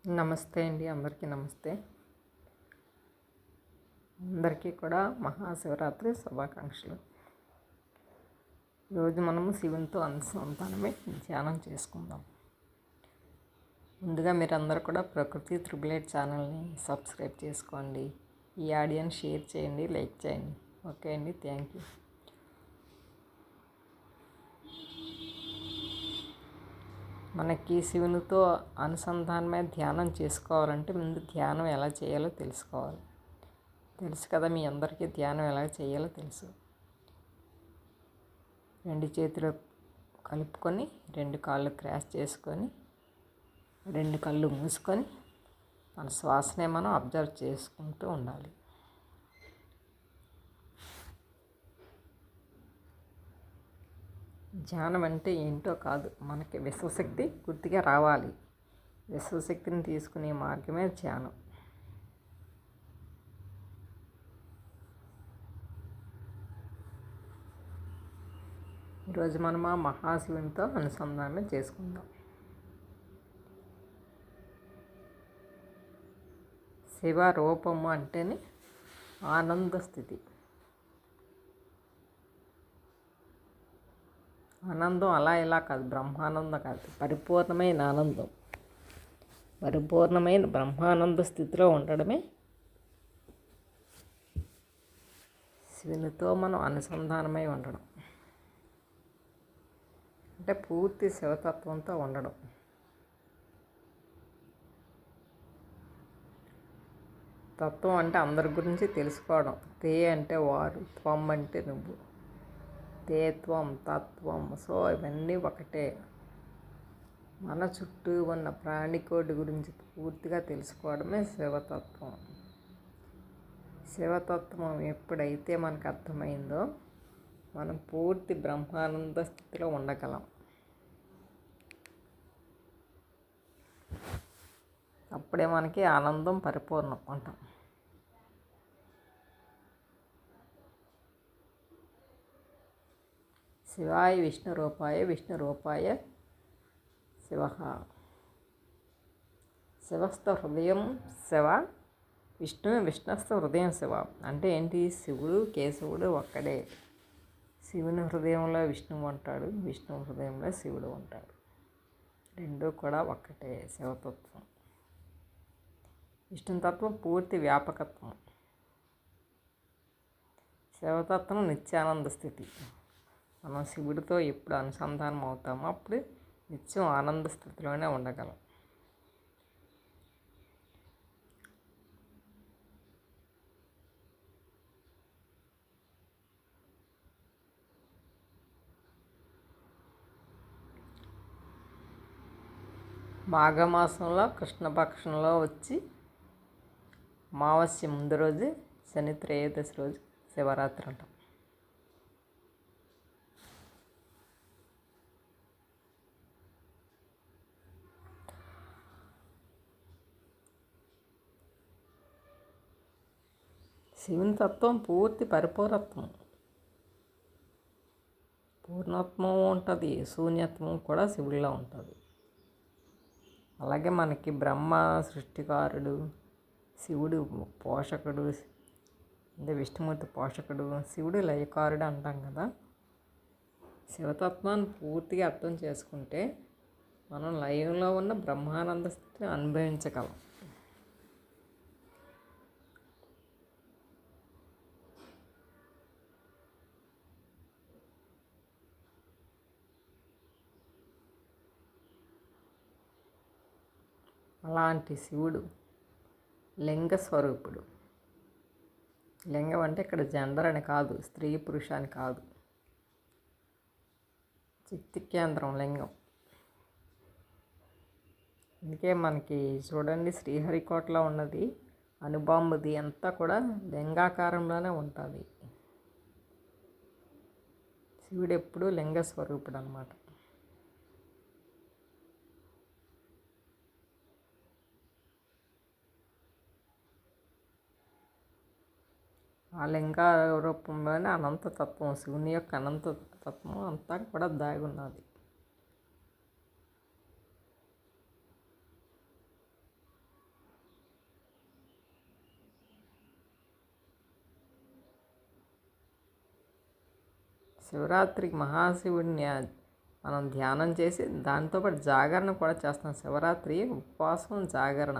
నమస్తే అండి, అందరికీ నమస్తే. అందరికీ కూడా మహాశివరాత్రి శుభాకాంక్షలు. ఈరోజు మనము శివునితో అనుసంధానమే ధ్యానం చేసుకుందాం. ముందుగా మీరందరూ కూడా ప్రకృతి త్రిబుల్ ఛానల్ని సబ్స్క్రైబ్ చేసుకోండి. ఈ ఆడియోని షేర్ చేయండి, లైక్ చేయండి. ఓకే అండి, థ్యాంక్ యూ. మనకి శివునితో అనుసంధానమే ధ్యానం చేసుకోవాలంటే ముందు ధ్యానం ఎలా చేయాలో తెలుసుకోవాలి. తెలుసు కదా, మీ అందరికీ ధ్యానం ఎలా చేయాలో తెలుసు. రెండు చేతులు కలుపుకొని, రెండు కాళ్ళు క్రాస్ చేసుకొని, రెండు కళ్ళు మూసుకొని మన శ్వాసనే మనం అబ్జర్వ్ చేసుకుంటూ ఉండాలి. ధ్యానం అంటే ఏంటో కాదు, మనకి విశ్వశక్తి పూర్తిగా రావాలి. విశ్వశక్తిని తీసుకునే మార్గమే ధ్యానం. ఈరోజు మనం ఆ మహాశివునితో అనుసంధానం చేసుకుందాం. శివ రూపము అంటేనే ఆనంద స్థితి. ఆనందం అలా ఇలా కాదు, బ్రహ్మానందం కాదు, పరిపూర్ణమైన ఆనందం. పరిపూర్ణమైన బ్రహ్మానంద స్థితిలో ఉండడమే శివునితో మనం అనుసంధానమై ఉండడం అంటే పూర్తి శివతత్వంతో ఉండడం. తత్వం అంటే అందరి గురించి తెలుసుకోవడం. తే అంటే వారు, త్వం అంటే నువ్వు. తేత్వం, తత్వం, సో ఇవన్నీ ఒకటే. మన చుట్టూ ఉన్న ప్రాణికోటి గురించి పూర్తిగా తెలుసుకోవడమే శివతత్వం. శివతత్వం ఎప్పుడైతే మనకు అర్థమైందో మనం పూర్తి బ్రహ్మానంద స్థితిలో ఉండగలం. అప్పుడే మనకి ఆనందం పరిపూర్ణం అంటాం. శివాయ విష్ణు రూపాయ శివ. శివస్థ హృదయం శివ, విష్ణుస్థ హృదయం శివ. అంటే ఏంటి? శివుడు కేశవుడు ఒక్కడే. శివుని హృదయంలో విష్ణువు ఉంటాడు, విష్ణు హృదయంలో శివుడు ఉంటాడు. రెండూ కూడా ఒక్కటే శివతత్వం. విష్ణుతత్వం పూర్తి వ్యాపకత్వం. శివతత్వం నిత్యానంద స్థితి. మనం శివుడితో ఎప్పుడు అనుసంధానం అవుతామో అప్పుడు నిత్యం ఆనంద స్థితిలోనే ఉండగలం. మాఘమాసంలో కృష్ణపక్షంలో వచ్చి అమావాస్య ముందు రోజు శని త్రయోదశి రోజు శివరాత్రి అంటాం. శివుని తత్వం పూర్తి పరిపూర్ణత్వం. పూర్ణత్వం ఉంటుంది, శూన్యత్వం కూడా శివుడిలో ఉంటుంది. అలాగే మనకి బ్రహ్మ సృష్టికారుడు, శివుడు పోషకుడు, అంటే విష్ణుమూర్తి పోషకుడు, శివుడు లయకారుడు అంటాం కదా. శివతత్వాన్ని పూర్తిగా అర్థం చేసుకుంటే మనం లయంలో ఉన్న బ్రహ్మానంద స్థితిని అనుభవించగలం. అలాంటి శివుడు లింగ స్వరూపుడు. లింగం అంటే ఇక్కడ జెండర్ అని కాదు, స్త్రీ పురుష అని కాదు, చిత్తి కేంద్రం లింగం. అందుకే మనకి చూడండి, శ్రీహరికోటలో ఉన్నది అనుబాంబుది అంతా కూడా లింగాకారంలోనే ఉంటుంది. శివుడు ఎప్పుడూ లింగ స్వరూపుడు అన్నమాట. ఆ లింగ రూపంలోనే అనంతతత్వం, శివుని యొక్క అనంతతత్వం అంతా కూడా దాగి ఉన్నది. శివరాత్రికి మహాశివుడిని మనం ధ్యానం చేసి దాంతోపాటు జాగరణ కూడా చేస్తాం. శివరాత్రి ఉపవాసం జాగరణ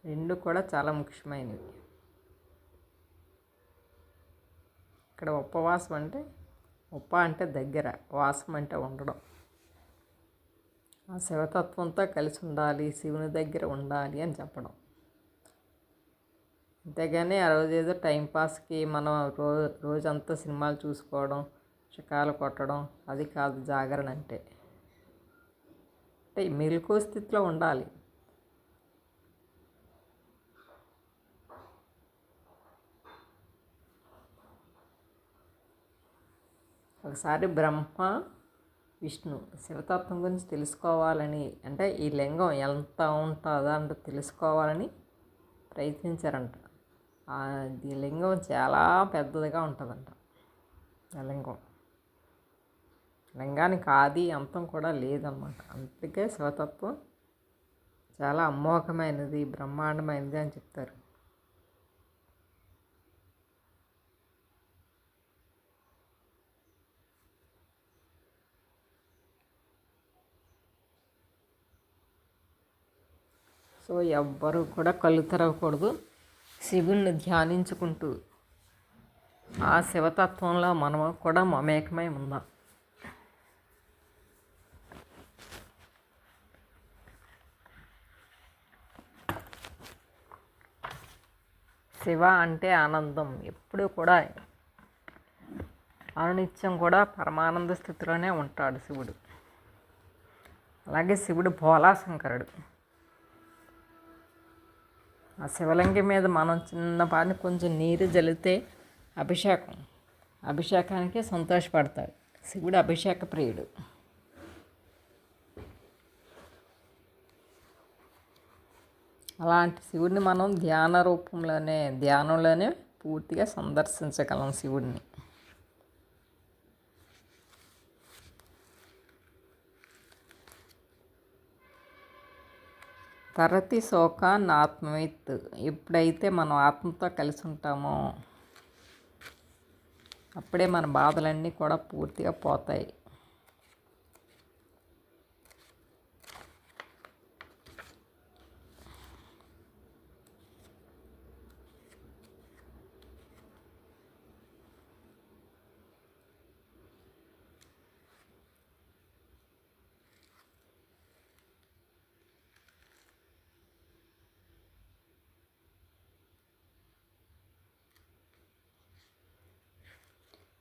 రెండు కూడా చాలా ముఖ్యమైనవి. ఇక్కడ ఉపవాసం అంటే అంటే దగ్గర, వాసం అంటే ఉండడం. ఆ శివతత్వంతో కలిసి ఉండాలి, శివుని దగ్గర ఉండాలి అని చెప్పడం. అంతేగాని ఆ రోజు ఏదో టైంపాస్కి మనం రోజంతా సినిమాలు చూసుకోవడం, షికాలు కొట్టడం అది కాదు జాగరణ అంటే. మెలకువ స్థితిలో ఉండాలి. ఒకసారి బ్రహ్మ విష్ణు శివతత్వం గురించి తెలుసుకోవాలని, అంటే ఈ లింగం ఎంత ఉంటుందో అంటే తెలుసుకోవాలని ప్రయత్నించారంట. ఈ లింగం చాలా పెద్దదిగా ఉంటుందంట. ఆ లింగానికి ఆది అంతం కూడా లేదన్నమాట. అందుకే శివతత్వం చాలా అమోఘమైనది, బ్రహ్మాండమైనది అని చెప్తారు. సో ఎవ్వరూ కూడా కళ్ళు తెరవకూడదు. శివుణ్ణి ధ్యానించుకుంటూ ఆ శివతత్వంలో మనం కూడా మమేకమై ఉందాం. శివ అంటే ఆనందం. ఎప్పుడూ కూడా అనునిత్యం కూడా పరమానంద స్థితిలోనే ఉంటాడు శివుడు. అలాగే శివుడు భోళాశంకరుడు. ఆ శివలింగం మీద మనం చిన్నపాటి కొంచెం నీరు జల్లితే అభిషేకానికి సంతోషపడతాడు. శివుడు అభిషేక ప్రియుడు. అలాంటి శివుడిని మనం ధ్యానంలోనే పూర్తిగా సందర్శించగలం శివుడిని. తరతి శోకాన్ ఆత్మవిత్. ఎప్పుడైతే మనం ఆత్మతో కలిసి ఉంటామో అప్పుడే మన బాధలన్నీ కూడా పూర్తిగా పోతాయి.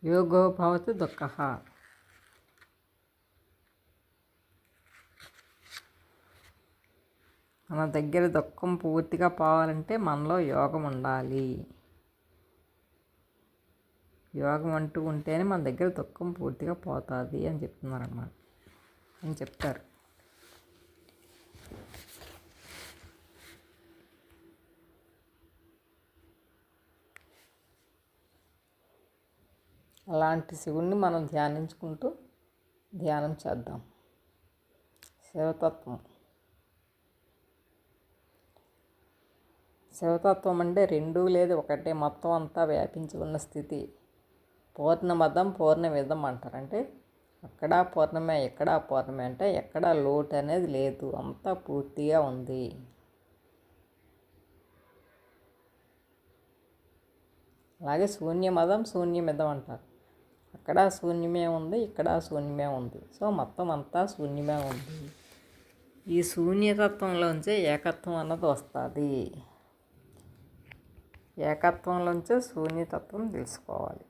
యోగో భవతి దుఃఖః. మన దగ్గర దుఃఖం పూర్తిగా పోవాలంటే మనలో యోగం ఉండాలి. యోగం అంటూ ఉంటేనే మన దగ్గర దుఃఖం పూర్తిగా పోతుంది అని చెప్తున్నారన్నమాట, అని చెప్తారు. అలాంటి శివుణ్ణి మనం ధ్యానించుకుంటూ ధ్యానం చేద్దాం. శివతత్వం అంటే రెండు లేదు ఒకటే, మొత్తం అంతా వ్యాపించి ఉన్న స్థితి. పూర్ణమదం పూర్ణమిదం అంటారు. అంటే అక్కడ పూర్ణమే ఎక్కడ పూర్ణమే, అంటే ఎక్కడ లోటు అనేది లేదు, అంతా పూర్తిగా ఉంది. అలాగే శూన్యమదం శూన్యమిదం అంటారు. అక్కడ శూన్యమే ఉంది, ఇక్కడ శూన్యమే ఉంది. సో మొత్తం అంతా శూన్యమే ఉంది. ఈ శూన్యతత్వంలోంచే ఏకత్వం అన్నది వస్తుంది. ఏకత్వంలోంచే శూన్యతత్వం తెలుసుకోవాలి.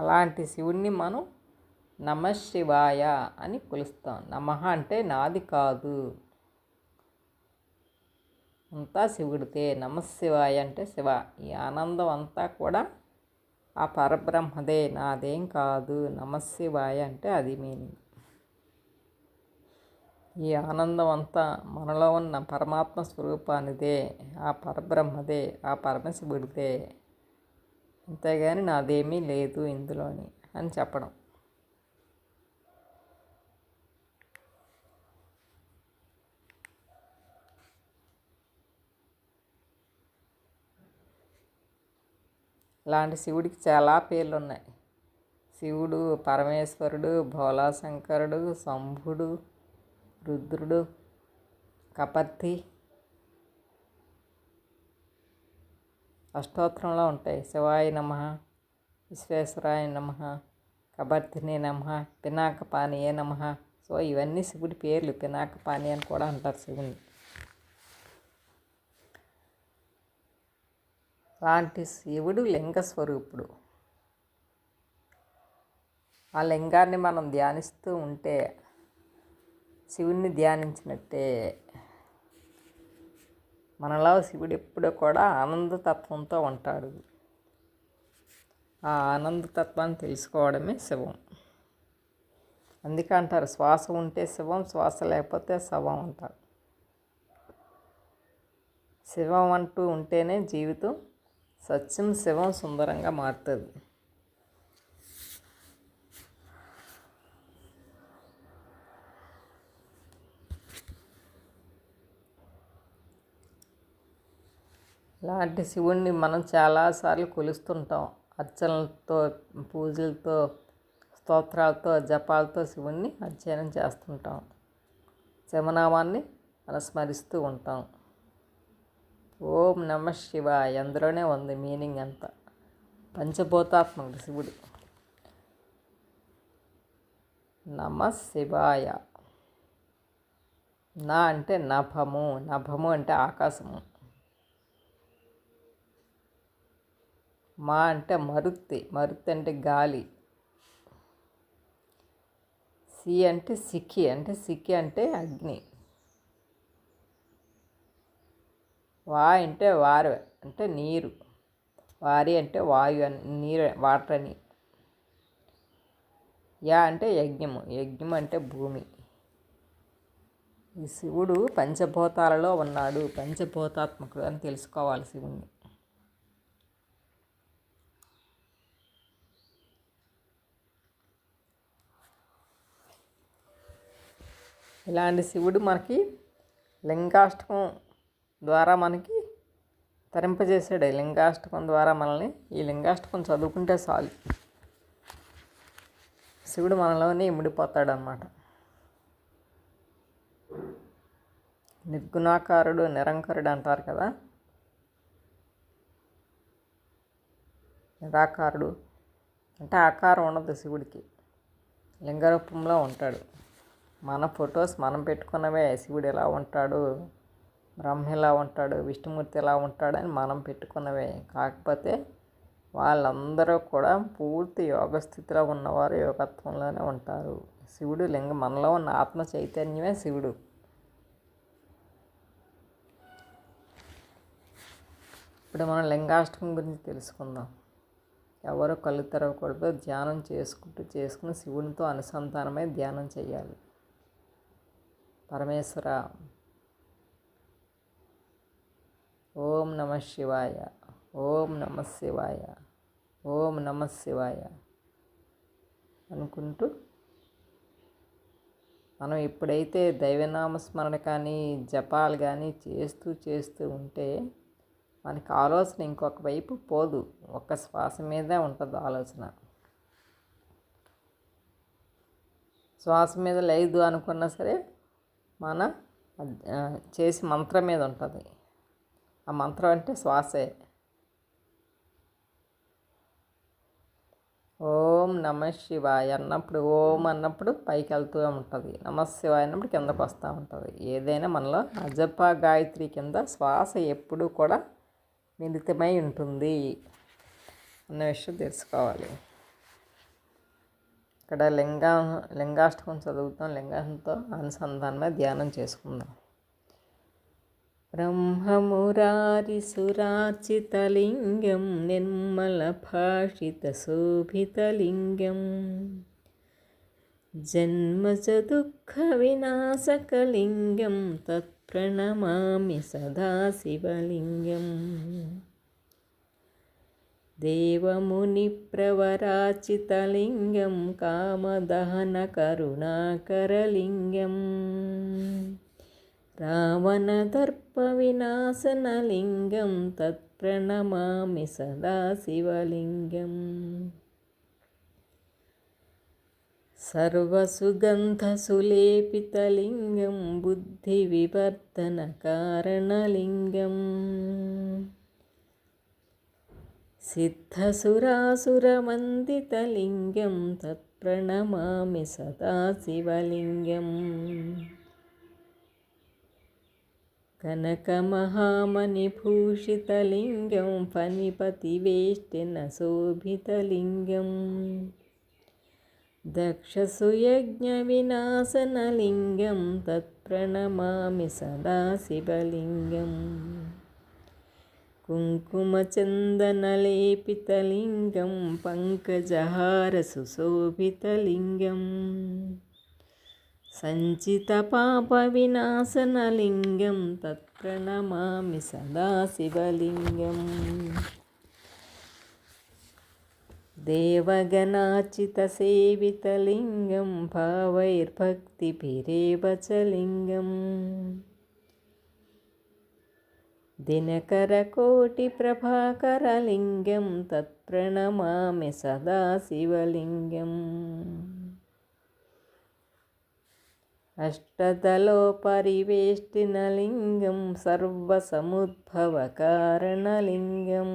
అలాంటి శివుణ్ణి మనం నమఃశివాయ అని కొలుస్తాం. నమః అంటే నాది కాదు, అంతా శివుడితే. నమఃశివాయ అంటే శివ. ఈ ఆనందం అంతా కూడా ఆ పరబ్రహ్మదే, నాదేం కాదు. నమఃశివాయ అంటే అది మీనింగ్. ఈ ఆనందం అంతా మనలో ఉన్న పరమాత్మ స్వరూపానిదే, ఆ పరబ్రహ్మదే, ఆ పరమశివుడిదే, అంతేగాని నాదేమీ లేదు ఇందులోని అని చెప్పడం. ఇలాంటి శివుడికి చాలా పేర్లు ఉన్నాయి. శివుడు, పరమేశ్వరుడు, భోళాశంకరుడు, శంభుడు, రుద్రుడు, కపర్తి అష్టోత్తరంలో ఉంటాయి. శివాయ నమః, విశ్వేశ్వరాయ నమః, కబర్తినే నమః, పినాకపాణియే నమః. సో ఇవన్నీ శివుడి పేర్లు. పినాకపాణి అని కూడా అంటారు శివుని. అలాంటి శివుడు లింగ స్వరూపుడు. ఆ లింగాన్ని మనం ధ్యానిస్తూ ఉంటే శివుణ్ణి ధ్యానించినట్టే. మనలో శివుడు ఎప్పుడూ కూడా ఆనందతత్వంతో ఉంటాడు. ఆ ఆనందతత్వాన్ని తెలుసుకోవడమే శివం. అందుకే అంటారు, శ్వాస ఉంటే శివం, శ్వాస లేకపోతే శవం అంటారు. శివం అంటూ ఉంటేనే జీవితం సత్యం, శివం సుందరంగా మారుతుంది. ఇలాంటి శివుణ్ణి మనం చాలాసార్లు కొలుస్తుంటాం. అర్చనలతో, పూజలతో, స్తోత్రాలతో, జపాలతో శివుణ్ణి అధ్యయనం చేస్తుంటాం. శివనామాన్ని మనం స్మరిస్తూ ఉంటాం. ఓం నమః శివాయ అందులోనే ఉంది మీనింగ్ అంతా. పంచభూతాత్మకుడు శివుడు. నమః శివాయ. నా అంటే నభము, నభము అంటే ఆకాశము. మా అంటే మరుత్తి, మరుత్తి అంటే గాలి. సి అంటే సిక్కి, అంటే సిక్కి అంటే అగ్ని. వా అంటే వారు అంటే నీరు. వారి అంటే వాయు అని, నీరు, వాటర్ అని. యా అంటే యజ్ఞము, యజ్ఞం అంటే భూమి. ఈ శివుడు పంచభూతాలలో ఉన్నాడు. పంచభూతాత్మకుడు అని తెలుసుకోవాలి శివుణ్ణి. ఇలాంటి శివుడు మనకి లింగాష్టకం ద్వారా మనకి తరింపజేసాడు. లింగాష్టకం ద్వారా మనల్ని, ఈ లింగాష్టకం చదువుకుంటే చాలు శివుడు మనలోనే ఇమిడిపోతాడు అన్నమాట. నిర్గుణాకారుడు, నిరంకరుడు అంటారు కదా. నిరాకారుడు అంటే ఆకారం ఉండదు శివుడికి, లింగరూపంలో ఉంటాడు. మన ఫొటోస్ మనం పెట్టుకున్నవే. శివుడు ఎలా ఉంటాడు, బ్రహ్మ ఎలా ఉంటాడు, విష్ణుమూర్తి ఎలా ఉంటాడని మనం పెట్టుకున్నవే. కాకపోతే వాళ్ళందరూ కూడా పూర్తి యోగస్థితిలో ఉన్నవారు యోగత్వంలోనే ఉంటారు. శివుడు లింగం, మనలో ఉన్న ఆత్మ చైతన్యమే శివుడు. ఇప్పుడు మనం లింగాష్టకం గురించి తెలుసుకుందాం. ఎవరు కళ్ళు తెరవకూడదు. ధ్యానం చేసుకుని శివునితో అనుసంధానమై ధ్యానం చేయాలి. పరమేశ్వర, ఓం నమః శివాయ, ఓం నమః శివాయ, ఓం నమః శివాయ అనుకుంటూ మనం ఎప్పుడైతే దైవనామస్మరణ కానీ జపాలు కానీ చేస్తూ ఉంటే మనకి ఆలోచన ఇంకొక వైపు పోదు. ఒక్క శ్వాస మీదే ఉంటుంది ఆలోచన. శ్వాస మీద లేదు అనుకున్నా సరే మన చేసి మంత్రం మీద ఉంటుంది. ఆ మంత్రం అంటే శ్వాసే. ఓం నమః శివాయ అన్నప్పుడు, ఓం అన్నప్పుడు పైకి వెళ్తూ ఉంటుంది. నమః శివాయ అన్నప్పుడు కిందకు వస్తూ ఉంటుంది. ఏదైనా మనలో అజప గాయత్రి కింద శ్వాస ఎప్పుడూ కూడా మిళితమై ఉంటుంది అన్న విషయం తెలుసుకోవాలి. ఇక్కడ లింగాష్టకం చదువుతాం. లింగంతో అనుసంధానమే ధ్యానం చేసుకుందాం. బ్రహ్మమురారిసురార్చితలింగం నిర్మలభాషితశోభితలింగం జన్మజదుఃఖవినాశకలింగం తత్ప్రణమామి సదాశివలింగం. దేవమునిప్రవరాచితలింగం కామదహనకరుణాకరలింగం రావణదర్పవినాశనలింగం తత్ప్రణమామి సదా శివలింగం. సర్వసుగంధసులేపితలింగం బుద్ధివివర్ధనకారణలింగం. సిద్ధసురాసురవందితలింగం తత్ప్రణమామి సదా శివలింగం. కనకమహామణిభూషితలింగం ఫణిపతివేష్టినశోభితలింగం. దక్షసుయజ్ఞవినాశనలింగం తత్ప్రణమామి సదా శివలింగం. కుంకుమచందనలేపితలింగం పంకజహారసుశోభితలింగం. సంచితపాపవినాశనలింగం తత్ప్రణమామి సదా శివలింగం. దేవగణాచితసేవితలింగం భావైర్భక్తిభిరేవ చ లింగం. దినకరకోటిప్రభాకరలింగం తత్ప్రణమామి సదా శివలింగం. అష్టదళోపరివేష్టినలింగం సర్వసముద్భవకారణలింగం.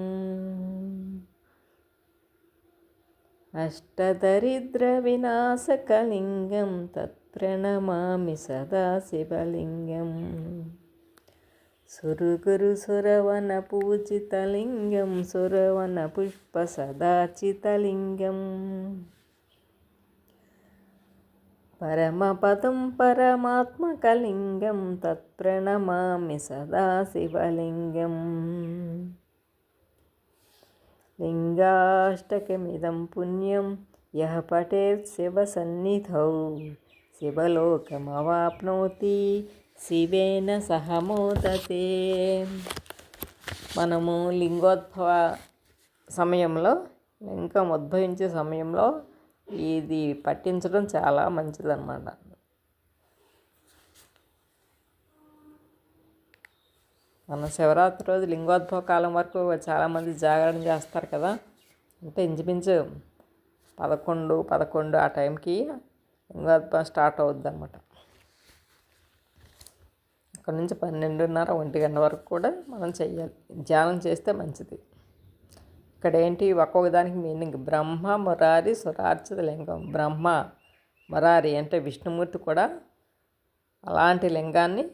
అష్టదరిద్రవినాశకలింగం తత్ప్రణమామి సదా శివలింగం. సురగురుసురవనపూజితలింగం సురవనపుష్పసదాచితలింగం. పరమపదం పరమాత్మకలింగం తత్ప్రణమామి సదా శివలింగం. లింగాష్టకమిదం పుణ్యం యః పఠేత్ శివసన్నిధౌ శివలోకమవాప్నోతి శివేన సహ మోదతే. మనము లింగోద్భవ సమయంలో, లింగం ఉద్భవించే సమయంలో ఇది పఠించడం చాలా మంచిదన్నమాట. మన శివరాత్రి రోజు లింగోద్భవ కాలం వరకు చాలామంది జాగరణ చేస్తారు కదా. అంటే ఇంచుమించు 11 ఆ టైంకి లింగోద్భవం స్టార్ట్ అవుద్ది అన్నమాట. అక్కడ నుంచి 12:30, 1 గంట వరకు కూడా మనం చెయ్యాలి. ధ్యానం చేస్తే మంచిది. ఇక్కడ ఏంటి, ఒక్కొక్క దానికి మీనింగ్. బ్రహ్మ మురారి సురార్చిత లింగం. బ్రహ్మ మురారి అంటే విష్ణుమూర్తి కూడా అలాంటి లింగాన్ని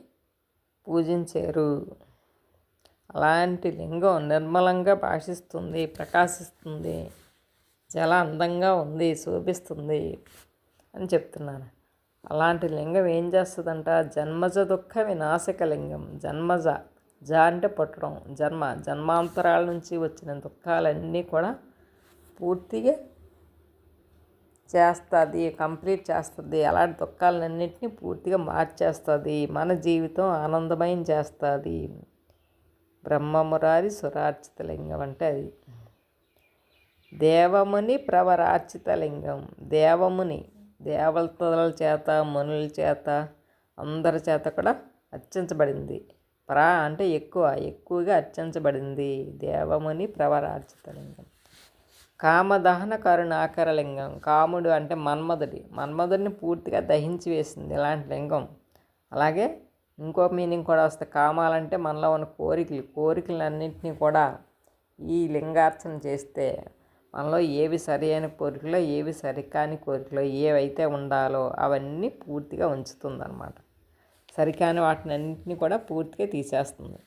పూజించారు. అలాంటి లింగం నిర్మలంగా భాషిస్తుంది, ప్రకాశిస్తుంది, చాలా అందంగా ఉంది, శోభిస్తుంది అని చెప్తున్నాను. అలాంటి లింగం ఏం చేస్తుందంట, జన్మజ దుఃఖ వినాశక లింగం. జన్మజ అంటే పుట్టడం, జన్మాంతరాల నుంచి వచ్చిన దుఃఖాలన్నీ కూడా పూర్తిగా చేస్తుంది, కంప్లీట్ చేస్తుంది. అలాంటి దుఃఖాలన్నింటినీ పూర్తిగా మార్చేస్తుంది. మన జీవితం ఆనందమయం చేస్తుంది. బ్రహ్మమురారి సురార్చిత లింగం అంటే అది. దేవముని ప్రవరార్చిత లింగం. దేవముని, దేవతల చేత, మునుల చేత, అందరి చేత కూడా అర్చించబడింది. అంటే ఎక్కువగా అర్చించబడింది. దేవముని ప్రవరార్చిత లింగం. కామదహన కరుణాకర లింగం. కాముడు అంటే మన్మధుడిని పూర్తిగా దహించి వేసింది ఇలాంటి లింగం. అలాగే ఇంకో మీనింగ్ కూడా వస్తుంది. కామాలంటే మనలో ఉన్న కోరికలన్నింటినీ కూడా ఈ లింగార్చన చేస్తే మనలో ఏవి సరి అయిన కోరికలో, ఏవి సరికాని కోరికలో, ఏవైతే ఉండాలో అవన్నీ పూర్తిగా ఉంచుతుందన్నమాట. సరికాని వాటిని అన్నింటినీ కూడా పూర్తిగా తీసేస్తుంది.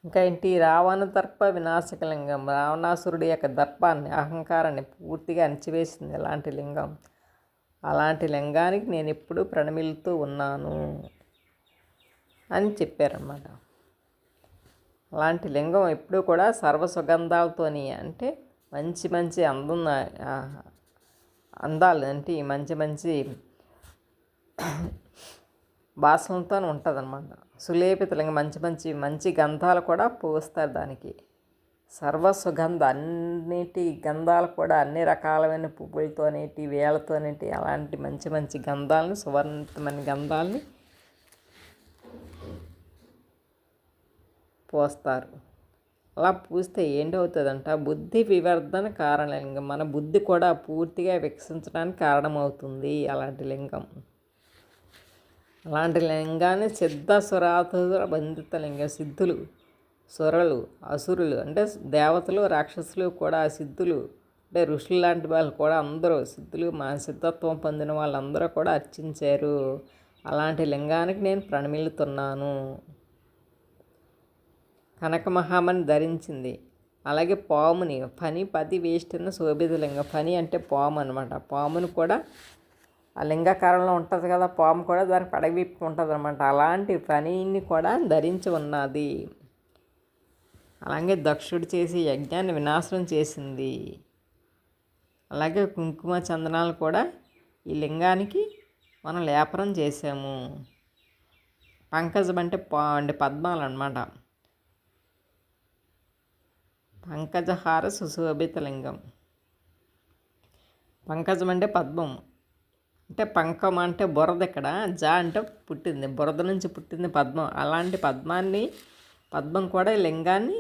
ఇంకా ఏంటి, రావణ దర్ప వినాశక లింగం. రావణాసురుడి యొక్క దర్పాన్ని, అహంకారాన్ని పూర్తిగా అణిచివేసింది ఇలాంటి లింగం. అలాంటి లింగానికి నేను ఎప్పుడూ ప్రణమిలుతూ ఉన్నాను అని చెప్పారన్నమాట. అలాంటి లింగం ఎప్పుడూ కూడా సర్వసుగంధాలతోని, అంటే మంచి అందాలు, అంటే మంచి వాసనలతో ఉంటుందన్నమాట. సులేపిత లింగం. మంచి గంధాలు కూడా పూస్తారు దానికి. సర్వసుగంధ, అన్నిటి గంధాలు కూడా, అన్ని రకాలమైన పువ్వులతోనేటి, వేలతోనేటి, అలాంటి మంచి గంధాలని, సువర్ణమైన గంధాలని పోస్తారు. అలా పూస్తే ఏంటవుతుందంట, బుద్ధి వివర్ధన కారణలింగం, మన బుద్ధి కూడా పూర్తిగా వికసించడానికి కారణమవుతుంది అలాంటి లింగం. అలాంటి లింగాన్ని సిద్ధ సురాతుర బంధిత లింగం. సిద్ధులు, సురలు, అసురులు అంటే దేవతలు, రాక్షసులు కూడా, సిద్ధులు అంటే ఋషులు లాంటి వాళ్ళు కూడా అందరూ సిద్ధులు, మా సిద్ధత్వం పొందిన వాళ్ళందరూ కూడా అర్చించారు. అలాంటి లింగానికి నేను ప్రణమిల్లుతున్నాను. కనక మహామణి ధరించింది. అలాగే పాముని ఫణి పది వేష్టిన శోభిత లింగం. ఫణి అంటే పాము అనమాట. పాముని కూడా ఆ లింగాకారంలో ఉంటుంది కదా, పాము కూడా దానికి పడవిప్పి ఉంటుంది అనమాట. అలాంటి ఫణిని కూడా ధరించి ఉన్నది. అలాగే దక్షుడు చేసి యజ్ఞాన్ని వినాశనం చేసింది. అలాగే కుంకుమ చందనాలు కూడా ఈ లింగానికి మనం లేపనం చేసాము. పంకజం అంటే పద్మాలు అన్నమాట. పంకజహార సుశోభిత లింగం. పంకజం అంటే పద్మం, అంటే పంకం అంటే బురద, ఇక్కడ జా అంటే పుట్టింది, బురద నుంచి పుట్టింది పద్మం. అలాంటి పద్మం కూడా ఈ లింగాన్ని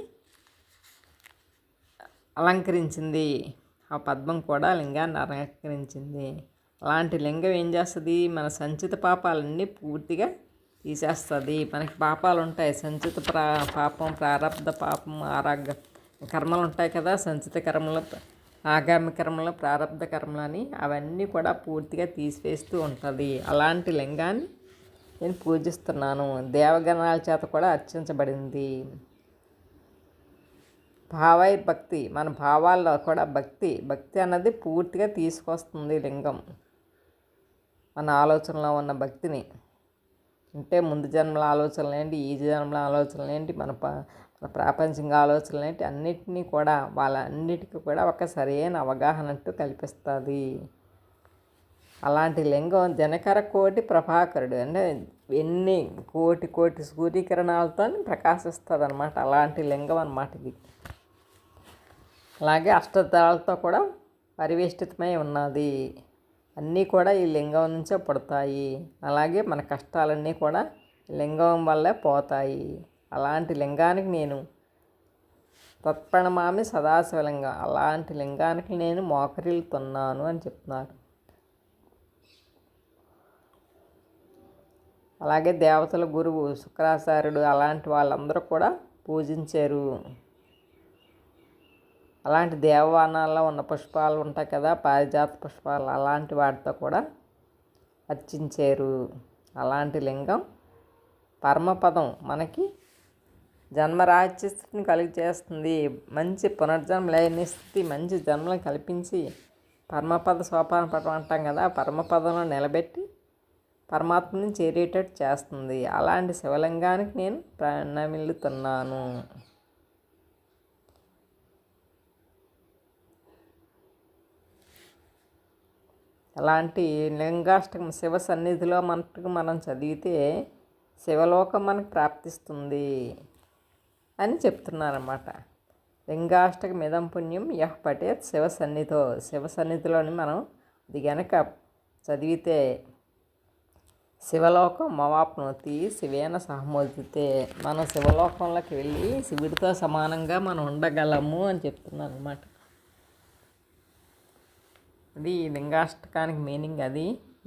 అలంకరించింది. ఆ పద్మం కూడా లింగాన్ని అలంకరించింది. అలాంటి లింగం ఏం చేస్తుంది, మన సంచిత పాపాలన్నీ పూర్తిగా తీసేస్తుంది. మనకి పాపాలు ఉంటాయి, సంచిత పాపం, ప్రారబ్ధ పాపం, ఆరోగ్య కర్మలు ఉంటాయి కదా, సంచిత కర్మలు, ఆగామి కర్మలు, ప్రారబ్ధ కర్మలు అని, అవన్నీ కూడా పూర్తిగా తీసివేస్తూ ఉంటుంది. అలాంటి లింగాన్ని నేను పూజిస్తున్నాను. దేవగణాల చేత కూడా అర్చించబడింది. భక్తి, మన భావాల్లో కూడా భక్తి అన్నది పూర్తిగా తీసుకొస్తుంది లింగం. మన ఆలోచనలో ఉన్న భక్తిని, అంటే ముందు జన్మల ఆలోచనలు ఏంటి, ఈ జన్మల ఆలోచనలు ఏంటి, మన ప్రాపంచిక ఆలోచనలు ఏంటి, అన్నిటినీ కూడా వాళ్ళన్నిటికీ కూడా ఒక సరైన అవగాహనట్టు కల్పిస్తుంది. అలాంటి లింగం దినకర కోటి ప్రభాకరుడు, అంటే ఎన్ని కోటి సూర్యకిరణాలతో ప్రకాశిస్తుంది అనమాట. అలాంటి లింగం అన్నమాట ఇది. అలాగే అష్టదళాలతో కూడా పరివేష్టితమై ఉన్నది. అన్నీ కూడా ఈ లింగం నుంచే పుడతాయి. అలాగే మన కష్టాలన్నీ కూడా లింగం వల్లే పోతాయి. అలాంటి లింగానికి నేను తత్ప్రణమామి సదాశివలింగం, అలాంటి లింగానికి నేను మోకరిల్లుతున్నాను అని చెప్తున్నారు. అలాగే దేవతల గురువు శుక్రాచార్యుడు అలాంటి వాళ్ళందరూ కూడా పూజించారు. అలాంటి దేవవానాల్లో ఉన్న పుష్పాలు ఉంటాయి కదా, పారిజాత పుష్పాలు, అలాంటి వాటితో కూడా అర్చించారు. అలాంటి లింగం పరమపదం, మనకి జన్మరాహిత్యస్థితిని కలిగజేస్తుంది. మంచి పునర్జన్మ లేని స్థితి, మంచి జన్మలను కల్పించి పరమపద సోపాన పదం అంటాం కదా, పరమపదంలో నిలబెట్టి పరమాత్మని చేరేటట్టు చేస్తుంది. అలాంటి శివలింగానికి నేను ప్రణమిల్లుతున్నాను. అలాంటి లింగాష్టకం శివ సన్నిధిలో మనం చదివితే శివలోకం మనకు ప్రాప్తిస్తుంది అని చెప్తున్నారన్నమాట. లింగాష్టకం ఇదం పుణ్యం యః పఠేత్ శివ సన్నిధిలోని మనం ఇది గనక చదివితే శివలోకం మవాప్నోతి శివేన సహమోదితే, మనం శివలోకంలోకి వెళ్ళి శివుడితో సమానంగా మనం ఉండగలము అని చెప్తున్నారు అన్నమాట. అది లింగాష్టకానికి మీనింగ్. అది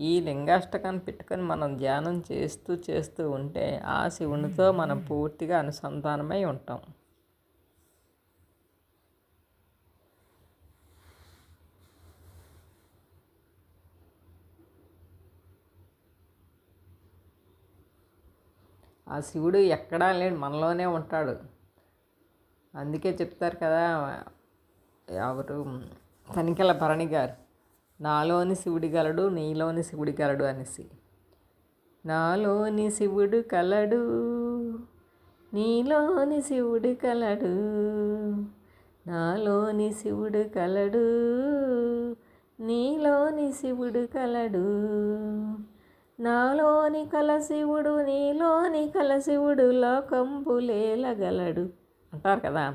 ఈ లింగాష్టకాన్ని పెట్టుకొని మనం ధ్యానం చేస్తూ ఉంటే ఆ శివునితో మనం పూర్తిగా అనుసంధానమై ఉంటాం. ఆ శివుడు ఎక్కడా లేడు, మనలోనే ఉంటాడు. అందుకే చెప్తారు కదా, ఎవరు తనికెళ్ళ భరణి గారు, నాలోని శివుడి గలడు నీలోని శివుడి గలడు అనేసి. నాలోని శివుడు కలడు నీలోని శివుడు కలడు, నాలోని శివుడు కలడు నీలోని శివుడు కలడు, నాలోని కలశివుడు నీలోని కలశివుడు లోకంబులేలగలడు అంటారు కదా.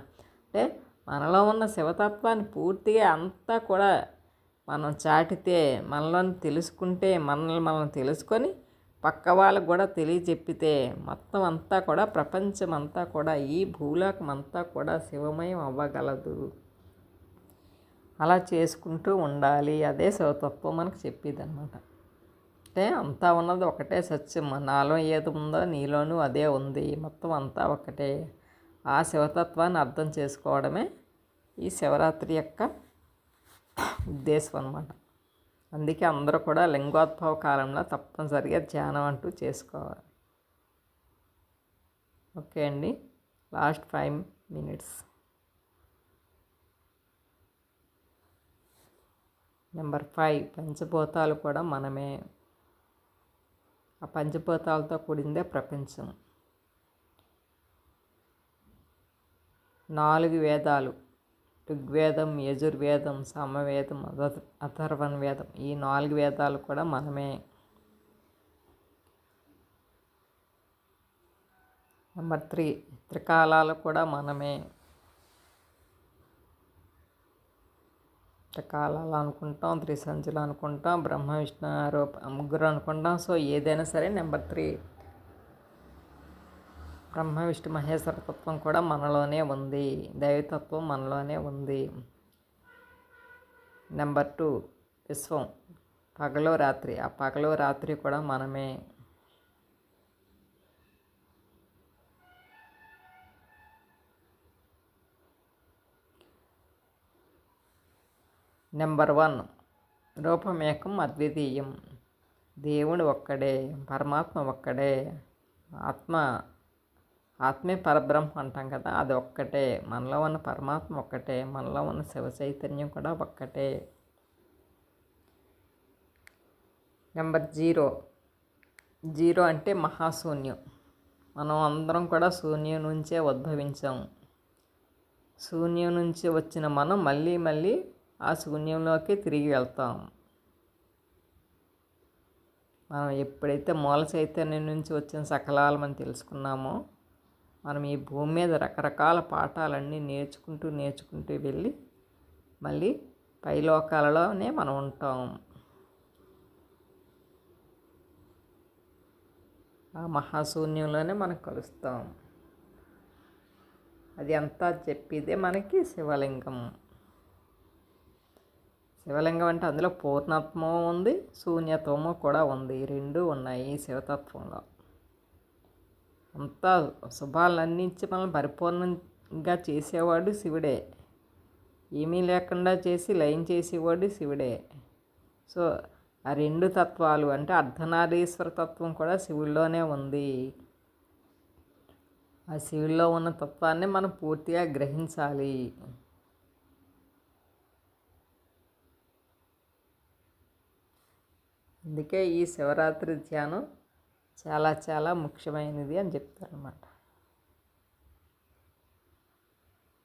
అంటే మనలో ఉన్న శివతత్వాన్ని పూర్తిగా అంతా కూడా మనం చాటితే, మనలోని తెలుసుకుంటే, మనల్ని మనం తెలుసుకొని పక్క వాళ్ళకు కూడా తెలియజెప్పితే మొత్తం అంతా కూడా ప్రపంచం అంతా కూడా ఈ భూలోకం అంతా కూడా శివమయం అవ్వగలదు. అలా చేసుకుంటూ ఉండాలి. అదే శివతత్వం మనకు చెప్పేది అనమాట. అంటే అంతా ఉన్నది ఒకటే సత్యం. నాలో ఏది ఉందో నీలోనూ అదే ఉంది. మొత్తం అంతా ఒకటే. ఆ శివతత్వాన్ని అర్థం చేసుకోవడమే ఈ శివరాత్రి యొక్క ఉద్దేశం అన్నమాట. అందుకే అందరూ కూడా లింగోద్భవ కాలంలో తప్పనిసరిగా ధ్యానం అంటూ చేసుకోవాలి. ఓకే అండి, లాస్ట్ 5 minutes. నెంబర్ 5, పంచభూతాలు కూడా మనమే. ఆ పంచభూతాలతో కూడిందే ప్రపంచం. 4 వేదాలు, ఋగ్వేదం, యజుర్వేదం, సామవేదం, అథర్వణవేదం, ఈ 4 వేదాలు కూడా మనమే. నెంబర్ 3, త్రికాలాలు కూడా మనమే. త్రికాలాలు అనుకుంటాం, త్రిసంధ్యులు అనుకుంటాం, బ్రహ్మ విష్ణు ముగ్గురు అనుకుంటాం. సో ఏదైనా సరే నెంబర్ 3 బ్రహ్మ విష్ణు మహేశ్వర తత్వం కూడా మనలోనే ఉంది. దైవతత్వం మనలోనే ఉంది. నెంబర్ 2 విశ్వం, పగలు రాత్రి. ఆ పగలు రాత్రి కూడా మనమే. నెంబర్ 1 రూపమేకం అద్వితీయం. దేవుడు ఒక్కడే, పరమాత్మ ఒక్కడే. ఆత్మే పరబ్రహ్మ అంటాం కదా, అది ఒక్కటే. మనలో ఉన్న పరమాత్మ ఒక్కటే, మనలో ఉన్న శివ చైతన్యం కూడా ఒక్కటే. నెంబర్ 0 అంటే మహాశూన్యం. మనం అందరం కూడా శూన్యం నుంచే ఉద్భవించాం. శూన్యం నుంచి వచ్చిన మనం మళ్ళీ ఆ శూన్యంలోకి తిరిగి వెళ్తాం. మనం ఎప్పుడైతే మూల చైతన్యం నుంచి వచ్చిన సకలాలు మనం తెలుసుకున్నామో, మనం ఈ భూమి మీద రకరకాల పాఠాలన్నీ నేర్చుకుంటూ వెళ్ళి మళ్ళీ పైలోకాలలోనే మనం ఉంటాం. ఆ మహాశూన్యంలోనే మనం కలుస్తాం. అది అంతా చెప్పేదే మనకి శివలింగం. శివలింగం అంటే అందులో పూర్ణత్వము ఉంది, శూన్యత్వము కూడా ఉంది. 2 ఉన్నాయి ఈ శివతత్వంలో. అంతా శుభాలన్నీ ఇచ్చి మనల్ని పరిపూర్ణంగా చేసేవాడు శివుడే. ఏమీ లేకుండా చేసి లయం చేసేవాడు శివుడే. సో ఆ 2 తత్వాలు అంటే అర్ధనారీశ్వర తత్వం కూడా శివుల్లోనే ఉంది. ఆ శివుల్లో ఉన్న తత్వాన్ని మనం పూర్తిగా గ్రహించాలి. అందుకే ఈ శివరాత్రి ధ్యానం చాలా చాలా ముఖ్యమైనది అని చెప్తారన్నమాట.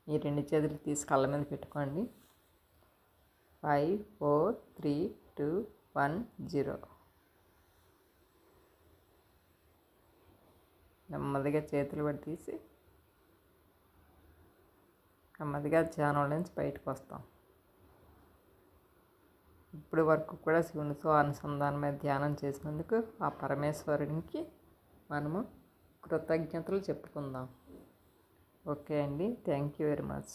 ఈ 2 చేతులు తీసి కళ్ళ మీద పెట్టుకోండి. 5 4 3 2 1 0. నెమ్మదిగా చేతులు పడి తీసి నెమ్మదిగా ధ్యానం నుంచి బయటకు వస్తాం. ఇప్పటి వరకు కూడా శివునితో అనుసంధానమైన ధ్యానం చేసినందుకు ఆ పరమేశ్వరునికి మనము కృతజ్ఞతలు చెప్పుకుందాం. ఓకే అండి, థ్యాంక్ యూ వెరీ మచ్.